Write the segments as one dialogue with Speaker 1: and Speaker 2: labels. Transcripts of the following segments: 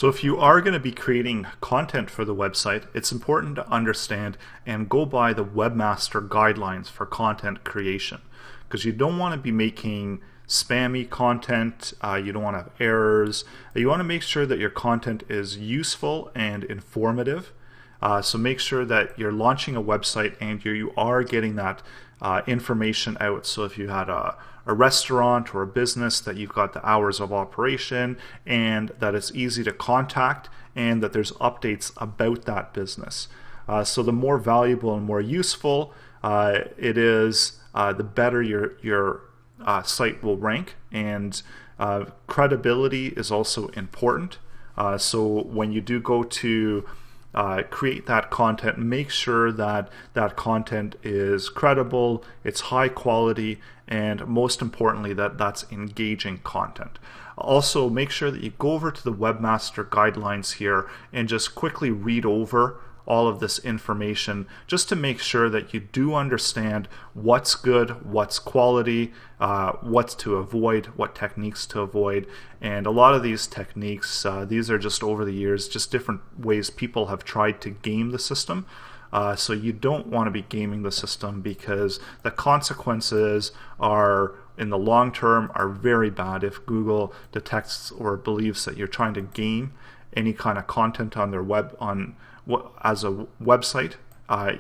Speaker 1: So if you are going to be creating content for the website, it's important to understand and go by the Webmaster Guidelines for content creation, because you don't want to be making spammy content, you don't want to have errors. You want to make sure that your content is useful and informative. So make sure that you're launching a website and you are getting that information out. So if you had a restaurant or a business, that you've got the hours of operation and that it's easy to contact and that there's updates about that business. So the more valuable and more useful it is, the better your site will rank. And credibility is also important. So when you do go to create that content, make sure that that content is credible, it's high quality, and most importantly that that's engaging content. Also, make sure that you go over to the Webmaster Guidelines here and just quickly read over all of this information, just to make sure that you do understand what's good, what's quality, what's to avoid, what techniques to avoid. And a lot of these techniques, these are just over the years, just different ways people have tried to game the system. So you don't want to be gaming the system, because the consequences are, in the long term, are very bad. If Google detects or believes that you're trying to game any kind of content on their as a website,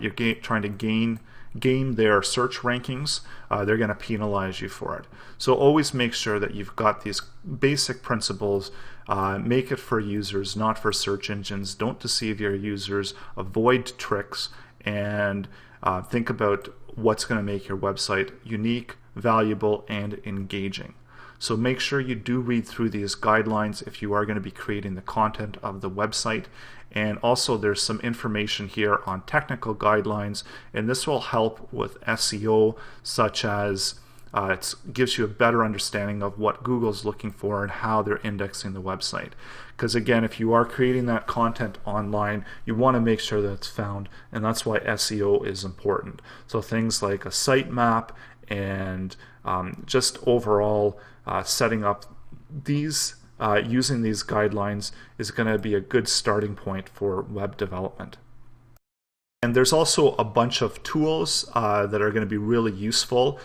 Speaker 1: you're trying to game their search rankings, they're going to penalize you for it. So always make sure that you've got these basic principles. Make it for users, not for search engines. Don't deceive your users. Avoid tricks, and think about what's going to make your website unique, valuable, and engaging. So make sure you do read through these guidelines if you are going to be creating the content of the website. And also there's some information here on technical guidelines, and this will help with SEO, such as it gives you a better understanding of what Google's looking for and how they're indexing the website. Because again, if you are creating that content online, you want to make sure that it's found, and that's why SEO is important. So things like a sitemap and just overall setting up these using these guidelines is going to be a good starting point for web development. And there's also a bunch of tools that are going to be really useful.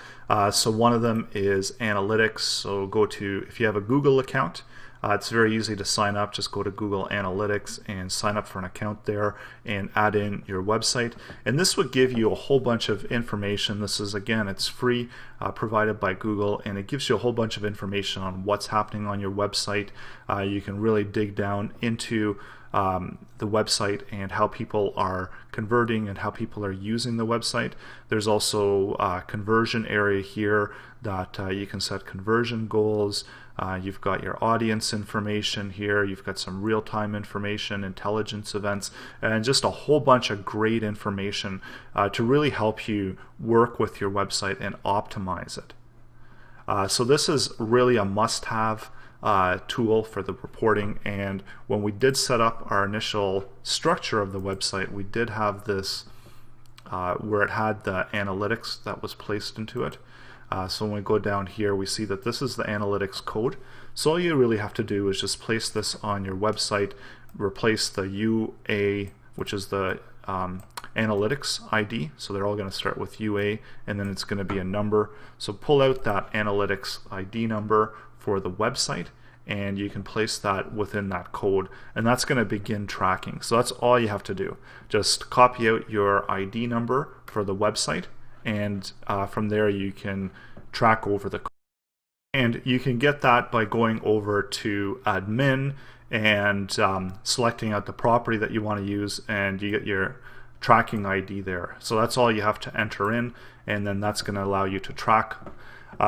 Speaker 1: So one of them is analytics. So if you have a Google account, it's very easy to sign up. Just go to Google Analytics and sign up for an account there and add in your website. And this would give you a whole bunch of information. This is, again, it's free, provided by Google, and it gives you a whole bunch of information on what's happening on your website. You can really dig down into the website and how people are converting and how people are using the website. There's also a conversion area here that you can set conversion goals. You've got your audience information here. You've got some real-time information, intelligence events, and just a whole bunch of great information to really help you work with your website and optimize it. So this is really a must-have tool for the reporting. And when we did set up our initial structure of the website, we did have this where it had the analytics that was placed into it. So when we go down here, we see that this is the analytics code. So all you really have to do is just place this on your website, replace the UA, which is the analytics ID. So they're all going to start with UA, and then it's going to be a number. So pull out that analytics ID number for the website, and you can place that within that code, and that's going to begin tracking. So that's all you have to do. Just copy out your ID number for the website, and from there you can track over the code. And you can get that by going over to admin and selecting out the property that you want to use, and you get your tracking ID there. So that's all you have to enter in, and then that's going to allow you to track.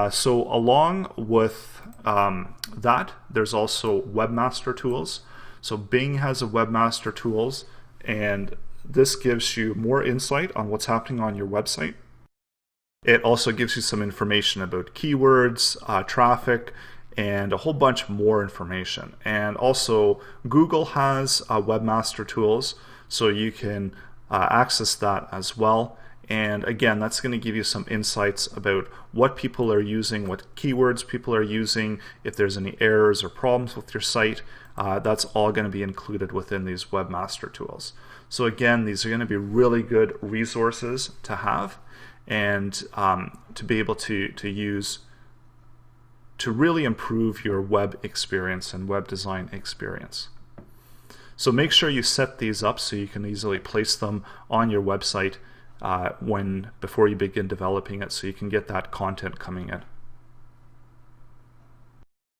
Speaker 1: So along with that, there's also Webmaster Tools. So Bing has a Webmaster Tools, and this gives you more insight on what's happening on your website. It also gives you some information about keywords, traffic, and a whole bunch more information. And also Google has Webmaster Tools, so you can access that as well. And again, that's going to give you some insights about what people are using, what keywords people are using, if there's any errors or problems with your site. That's all going to be included within these Webmaster tools. So again, these are going to be really good resources to have and to be able to use to really improve your web experience and web design experience. So make sure you set these up so you can easily place them on your website before you begin developing it, so you can get that content coming in.